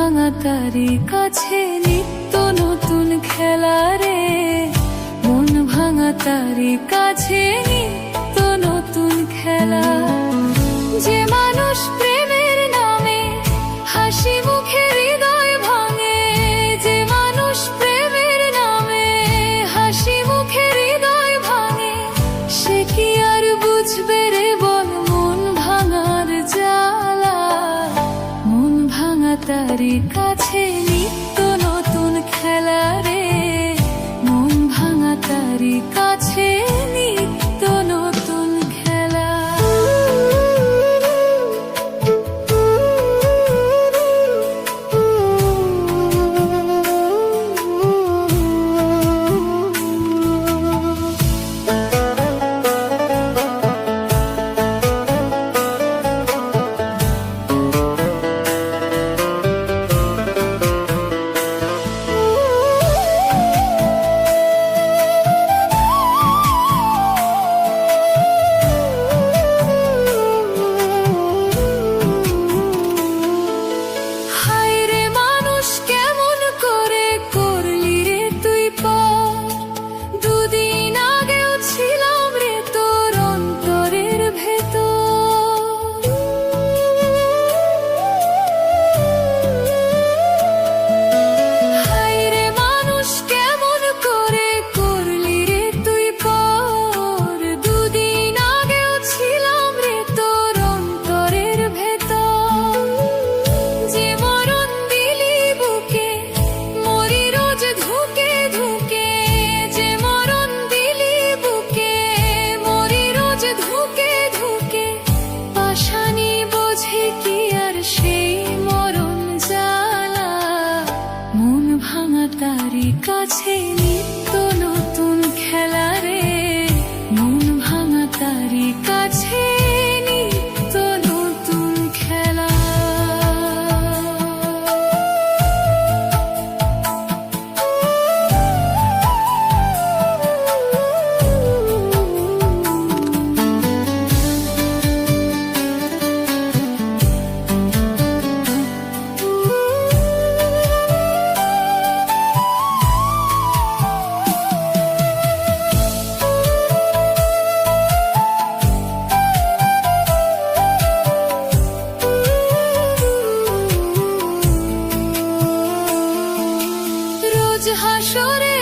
ভাঙা তারি কাছে নিত্য নতুন খেলা রে, মন ভাঙা তারি কাছে নিত্য নতুন খেলা। যে মানুষ প্রেমের নামে হাসি মুখে হৃদয় ভাঙে, যে মানুষ প্রেমের নামে হাসি মুখে হৃদয় ভাঙে, সে কি আর বুঝবে রে বল মন ভাঙার জ্বালা। মন ভাঙা তারি কাছে নিত্য নতুন খেলা রে, মন ভাঙা তারি কাছে নিত্য নতুন খেলা। তারি কাছে নিত্য নতুন খেলা রে, মন ভাঙা তারি কাছে নিত্য নতুন খেলা। হাসরে